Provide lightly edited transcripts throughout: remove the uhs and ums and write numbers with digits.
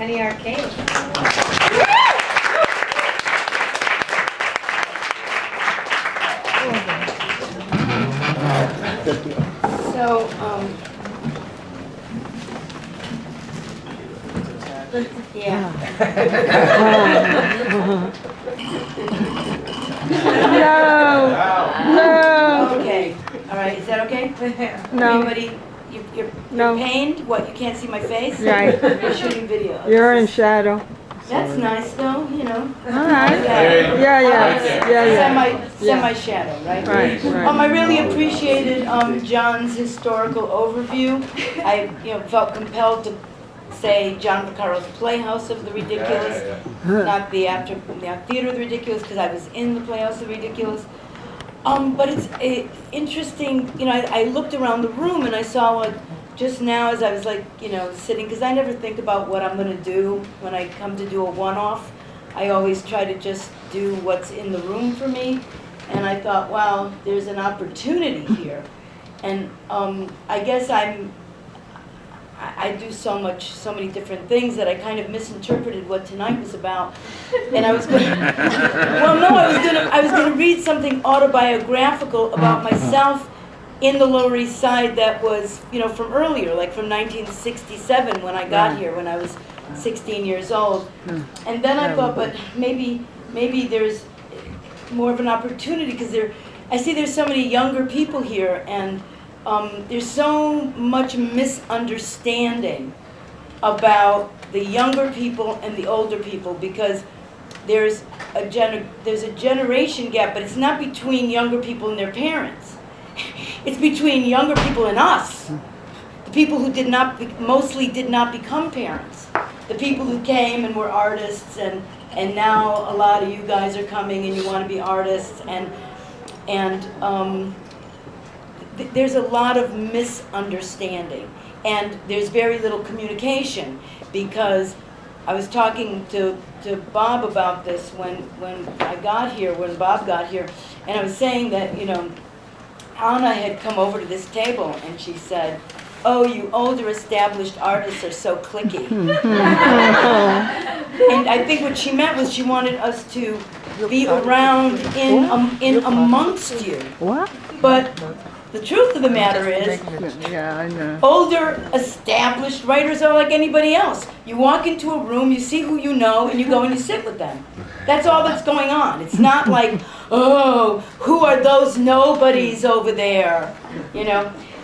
Penny Arcade. So, yeah. No. Okay. All right. Is that okay? No. Everybody, you're No. pained? What? You can't see my face? Right. You're shooting video. You're in shadow. That's nice, though. You know. All right. Yeah. Yeah. Semi shadow, right? Right. I really appreciated John's historical overview. I, felt compelled to say John Porcaro's Playhouse of the Ridiculous, not the Theater of the Ridiculous, because I was in the Playhouse of the Ridiculous. But it's interesting. I looked around the room and I saw just now as I was sitting, because I never think about what I'm going to do when I come to do a one-off. I always try to just do what's in the room for me. And I thought, wow, there's an opportunity here. And I guess I do so many different things that I kind of misinterpreted what tonight was about. And I was going I was going to read something autobiographical about myself in the Lower East Side that was, from earlier, like from 1967 when I got here, when I was 16 years old. And then I thought, but maybe there's more of an opportunity, because I see there's so many younger people here, and there's so much misunderstanding about the younger people and the older people, because there's a generation gap, but it's not between younger people and their parents. It's between younger people and us, the people who mostly did not become parents, the people who came and were artists, and now a lot of you guys are coming and you want to be artists, and there's a lot of misunderstanding, and there's very little communication, because I was talking to Bob about this when Bob got here, and I was saying that, Anna had come over to this table and she said, "Oh, you older established artists are so cliquey." And I think what she meant was she wanted us to be around in amongst you. What? But the truth of the matter is, Yeah, I know. older established writers are like anybody else. You walk into a room, you see who you know, and you go and you sit with them. That's all that's going on. It's not like, oh, who are those nobodies over there?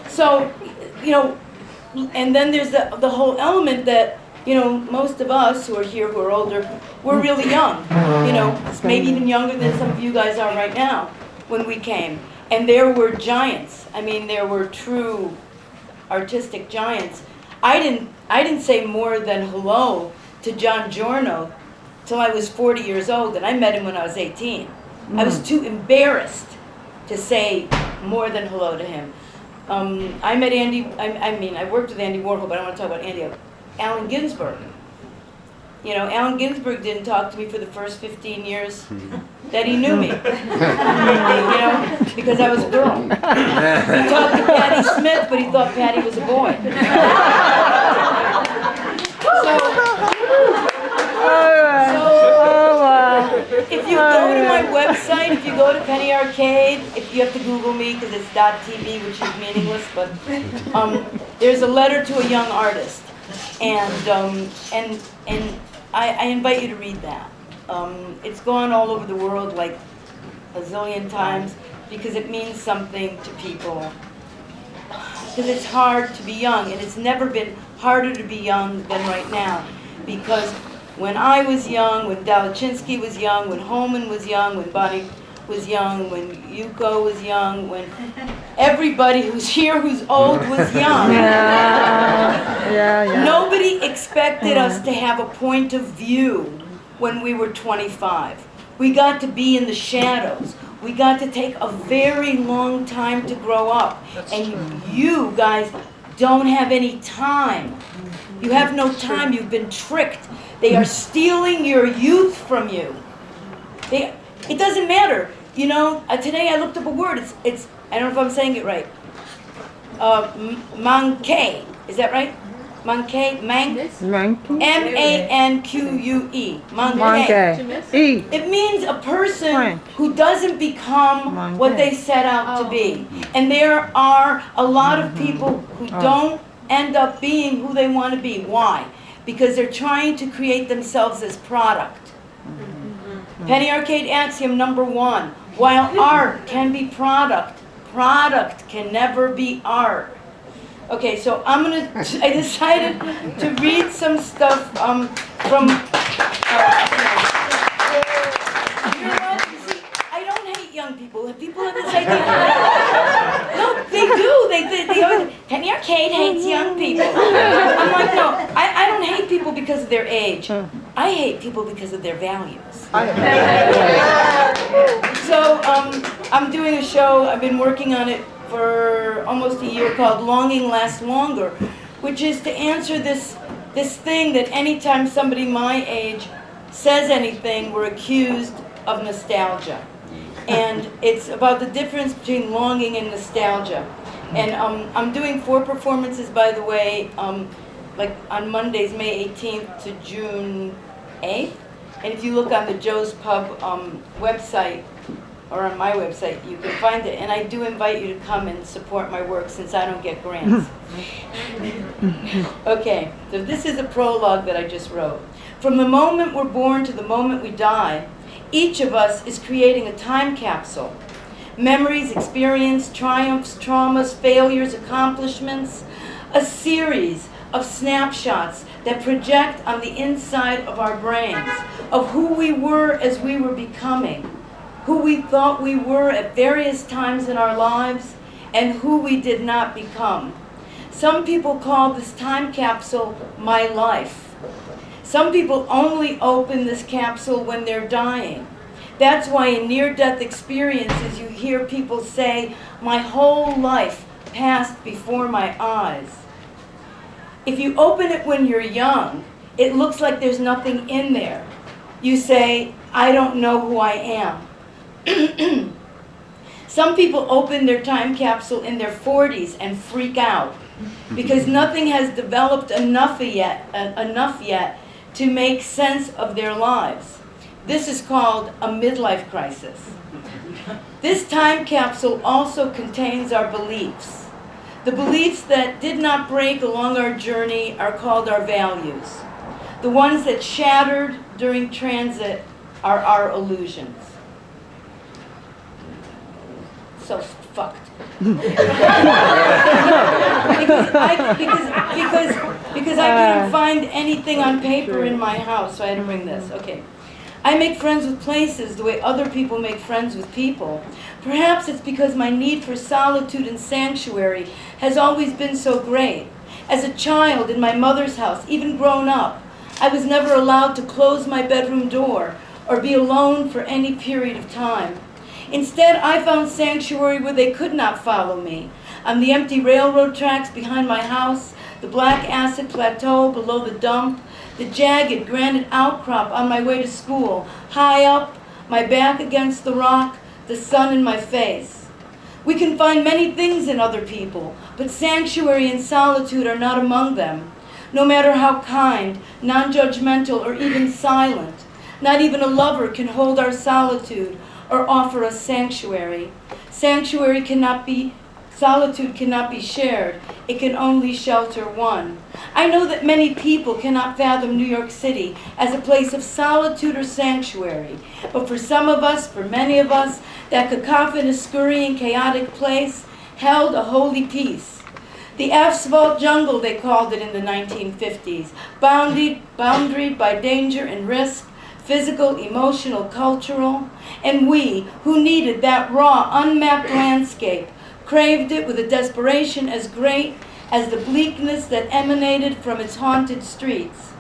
So, and then there's the whole element that, most of us who are here who are older, we're really young. Maybe even younger than some of you guys are right now when we came. And there were giants. I mean, there were true artistic giants. I didn't say more than hello to John Giorno till I was 40 years old, and I met him when I was 18. I was too embarrassed to say more than hello to him. I met Andy, I worked with Andy Warhol, but I don't want to talk about Andy. Allen Ginsberg. Allen Ginsberg didn't talk to me for the first 15 years that he knew me. Because I was a girl. He talked to Patti Smith, but he thought Patti was a boy. If you go to my website, if you go to Penny Arcade, if you have to Google me because it's .tv, which is meaningless, but there's a letter to a young artist, and I invite you to read that. It's gone all over the world like a zillion times because it means something to people. Because it's hard to be young, and it's never been harder to be young than right now. Because when I was young, when Dalachinsky was young, when Holman was young, when Bonnie was young, when Yuko was young, when everybody who's here who's old was young. Yeah. Nobody expected us to have a point of view when we were 25. We got to be in the shadows. We got to take a very long time to grow up. And you guys don't have any time. You have no time. You've been tricked. They are stealing your youth from you. It doesn't matter. Today I looked up a word. I don't know if I'm saying it right. Manqué. Is that right? Manque, Monkey. M-A-N-Q-U-E. Manque. Monkey. E. It means a person French. who doesn't become Manque. what they set out to be. And there are a lot of people who don't end up being who they want to be. Why? Because they're trying to create themselves as product. Penny Arcade axiom number 1. While art can be product, product can never be art. Okay, so I decided to read some stuff from, I don't hate young people. People have this idea. No, they do. They always, Penny Arcade hates young people. I'm like, no, I don't hate people because of their age. I hate people because of their values. So I'm doing a show, I've been working on it for almost a year, called Longing Lasts Longer, which is to answer this thing that anytime somebody my age says anything, we're accused of nostalgia. And it's about the difference between longing and nostalgia. And I'm doing 4 performances, by the way, like on Mondays, May 18th to June 8th. And if you look on the Joe's Pub website, or on my website, you can find it. And I do invite you to come and support my work, since I don't get grants. Okay, so this is a prologue that I just wrote. From the moment we're born to the moment we die, each of us is creating a time capsule. Memories, experience, triumphs, traumas, failures, accomplishments, a series of snapshots that project on the inside of our brains of who we were as we were becoming, who we thought we were at various times in our lives, and who we did not become. Some people call this time capsule my life. Some people only open this capsule when they're dying. That's why in near-death experiences you hear people say, my whole life passed before my eyes. If you open it when you're young, it looks like there's nothing in there. You say, I don't know who I am. Some people open their time capsule in their 40s and freak out because nothing has developed enough yet to make sense of their lives. This is called a midlife crisis. This time capsule also contains our beliefs. The beliefs that did not break along our journey are called our values. The ones that shattered during transit are our illusions. So fucked. because I couldn't find anything on paper in my house, so I had to bring this. Okay. I make friends with places the way other people make friends with people. Perhaps it's because my need for solitude and sanctuary has always been so great. As a child in my mother's house, even grown up, I was never allowed to close my bedroom door or be alone for any period of time. Instead, I found sanctuary where they could not follow me. On the empty railroad tracks behind my house, the black acid plateau below the dump, the jagged granite outcrop on my way to school, high up, my back against the rock, the sun in my face. We can find many things in other people, but sanctuary and solitude are not among them. No matter how kind, non-judgmental, or even silent, not even a lover can hold our solitude or offer us sanctuary. Solitude cannot be shared. It can only shelter one. I know that many people cannot fathom New York City as a place of solitude or sanctuary. But for some of us, for many of us, that cacophonous, scurrying, chaotic place held a holy peace. The asphalt jungle, they called it in the 1950s, boundaried by danger and risk, physical, emotional, cultural. And we, who needed that raw, unmapped landscape, craved it with a desperation as great as the bleakness that emanated from its haunted streets.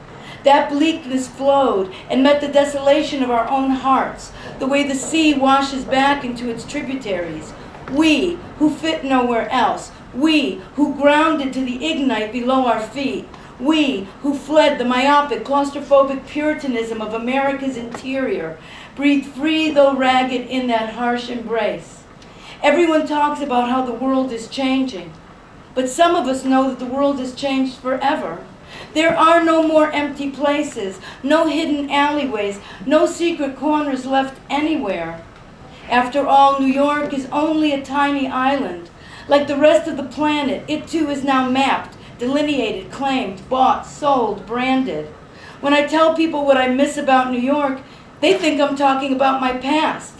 That bleakness flowed and met the desolation of our own hearts, the way the sea washes back into its tributaries. We, who fit nowhere else. We, who grounded to the ignite below our feet. We, who fled the myopic, claustrophobic puritanism of America's interior, breathed free though ragged in that harsh embrace. Everyone talks about how the world is changing, but some of us know that the world has changed forever. There are no more empty places, no hidden alleyways, no secret corners left anywhere. After all, New York is only a tiny island. Like the rest of the planet, it too is now mapped, delineated, claimed, bought, sold, branded. When I tell people what I miss about New York, they think I'm talking about my past.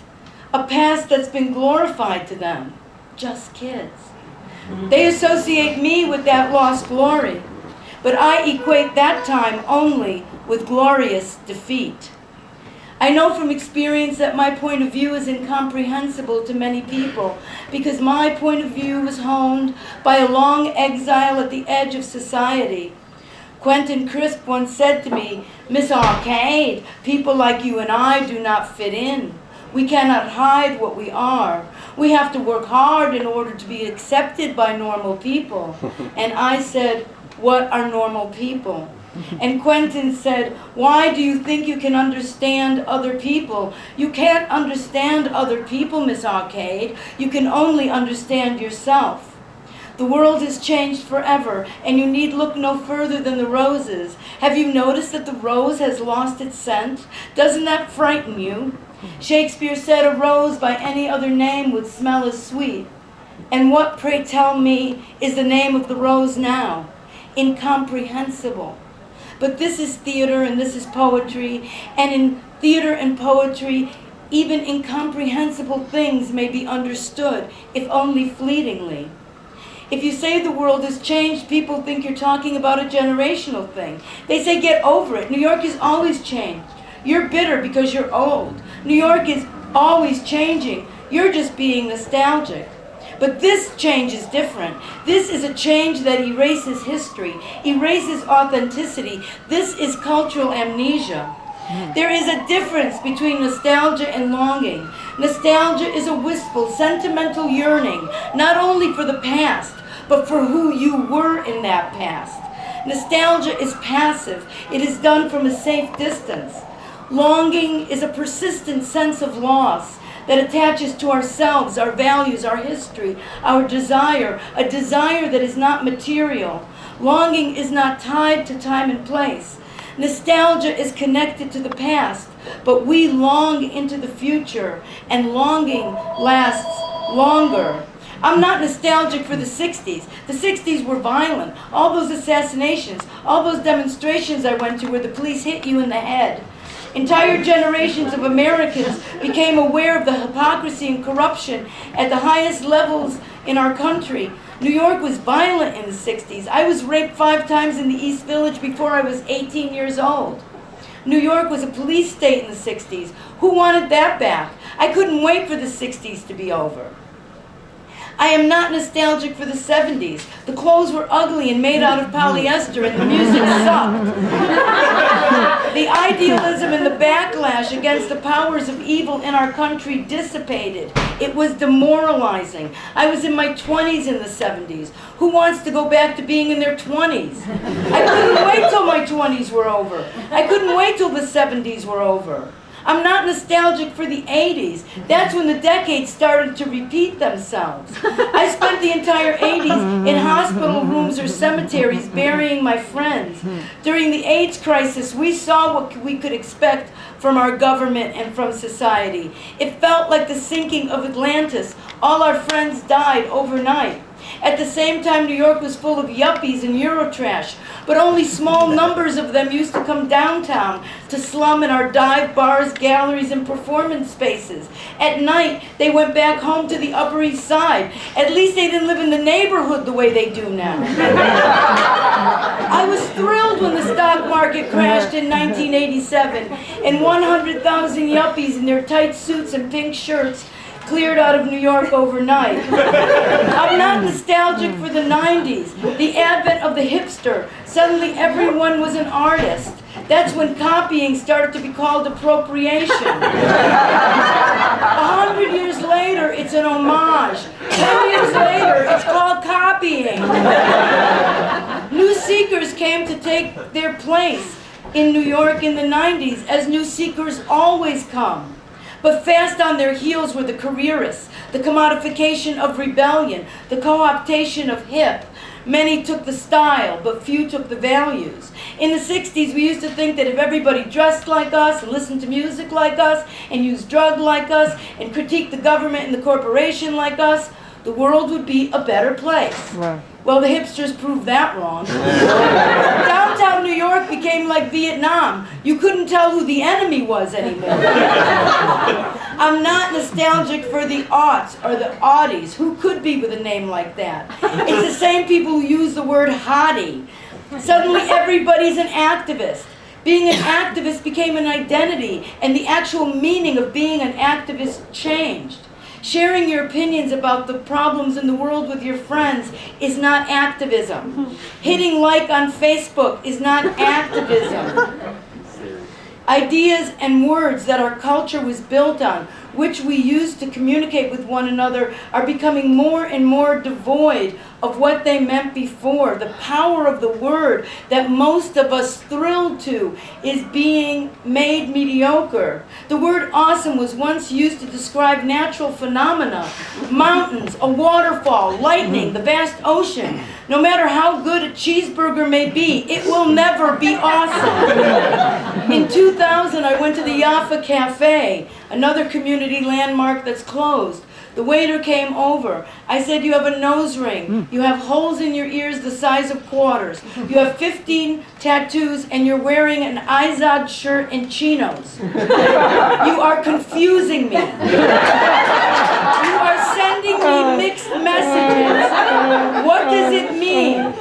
A past that's been glorified to them. Just kids. They associate me with that lost glory. But I equate that time only with glorious defeat. I know from experience that my point of view is incomprehensible to many people because my point of view was honed by a long exile at the edge of society. Quentin Crisp once said to me, "Miss Arcade, people like you and I do not fit in. We cannot hide what we are. We have to work hard in order to be accepted by normal people." And I said, "What are normal people?" And Quentin said, "Why do you think you can understand other people? You can't understand other people, Miss Arcade. You can only understand yourself." The world has changed forever, and you need look no further than the roses. Have you noticed that the rose has lost its scent? Doesn't that frighten you? Shakespeare said a rose by any other name would smell as sweet. And what, pray tell me, is the name of the rose now? Incomprehensible. But this is theater and this is poetry, and in theater and poetry, even incomprehensible things may be understood, if only fleetingly. If you say the world has changed, people think you're talking about a generational thing. They say, get over it. New York has always changed. You're bitter because you're old. New York is always changing. You're just being nostalgic. But this change is different. This is a change that erases history, erases authenticity. This is cultural amnesia. There is a difference between nostalgia and longing. Nostalgia is a wistful, sentimental yearning, not only for the past, but for who you were in that past. Nostalgia is passive. It is done from a safe distance. Longing is a persistent sense of loss that attaches to ourselves, our values, our history, our desire, a desire that is not material. Longing is not tied to time and place. Nostalgia is connected to the past, but we long into the future, and longing lasts longer. I'm not nostalgic for the 60s. The 60s were violent. All those assassinations, all those demonstrations I went to where the police hit you in the head. Entire generations of Americans became aware of the hypocrisy and corruption at the highest levels in our country. New York was violent in the 60s. I was raped 5 times in the East Village before I was 18 years old. New York was a police state in the 60s. Who wanted that back? I couldn't wait for the 60s to be over. I am not nostalgic for the 70s. The clothes were ugly and made out of polyester, and the music sucked. The idealism and the backlash against the powers of evil in our country dissipated. It was demoralizing. I was in my 20s in the 70s. Who wants to go back to being in their 20s? I couldn't wait till my 20s were over. I couldn't wait till the 70s were over. I'm not nostalgic for the 80s. That's when the decades started to repeat themselves. I spent the entire 80s in hospital rooms or cemeteries burying my friends. During the AIDS crisis, we saw what we could expect from our government and from society. It felt like the sinking of Atlantis. All our friends died overnight. At the same time, New York was full of yuppies and Eurotrash, but only small numbers of them used to come downtown to slum in our dive bars, galleries, and performance spaces. At night, they went back home to the Upper East Side. At least they didn't live in the neighborhood the way they do now. I was thrilled when the stock market crashed in 1987 and 100,000 yuppies in their tight suits and pink shirts cleared out of New York overnight. I'm not nostalgic for the 90s, the advent of the hipster. Suddenly everyone was an artist. That's when copying started to be called appropriation. 100 years later, it's an homage. 10 years later, it's called copying. New seekers came to take their place in New York in the 90s, as new seekers always come. But fast on their heels were the careerists, the commodification of rebellion, the co-optation of hip. Many took the style, but few took the values. In the 60s, we used to think that if everybody dressed like us and listened to music like us and used drugs like us and critiqued the government and the corporation like us, the world would be a better place. Right. Well, the hipsters proved that wrong. Downtown New York became like Vietnam. You couldn't tell who the enemy was anymore. I'm not nostalgic for the aughts or the Audis. Who could be with a name like that? It's the same people who use the word hottie. Suddenly everybody's an activist. Being an activist became an identity, and the actual meaning of being an activist changed. Sharing your opinions about the problems in the world with your friends is not activism. Hitting like on Facebook is not activism. Ideas and words that our culture was built on, which we use to communicate with one another, are becoming more and more devoid of what they meant before. The power of the word that most of us thrilled to is being made mediocre. The word awesome was once used to describe natural phenomena, mountains, a waterfall, lightning, the vast ocean. No matter how good a cheeseburger may be, it will never be awesome. In 2000, I went to the Jaffa Cafe, another community landmark that's closed. The waiter came over. I said, you have a nose ring. You have holes in your ears the size of quarters. You have 15 tattoos and you're wearing an Izod shirt and chinos. You are confusing me. You are sending me mixed messages. What does it mean?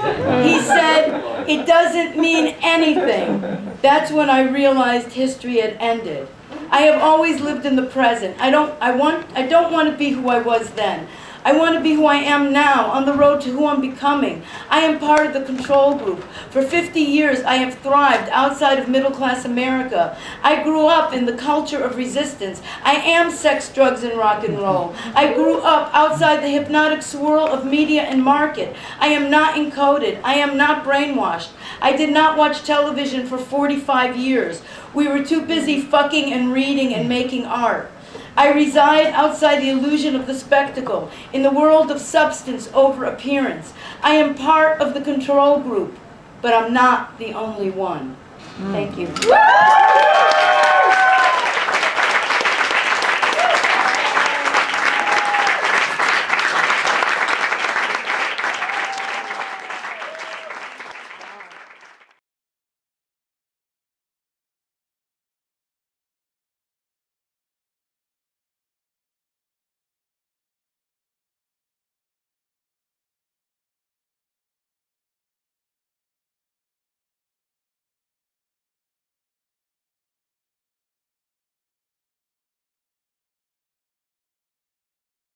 He said, it doesn't mean anything. That's when I realized history had ended. I have always lived in the present. I don't want to be who I was then. I want to be who I am now, on the road to who I'm becoming. I am part of the control group. For 50 years, I have thrived outside of middle-class America. I grew up in the culture of resistance. I am sex, drugs, and rock and roll. I grew up outside the hypnotic swirl of media and market. I am not encoded. I am not brainwashed. I did not watch television for 45 years. We were too busy fucking and reading and making art. I reside outside the illusion of the spectacle, in the world of substance over appearance. I am part of the control group, but I'm not the only one. Thank you.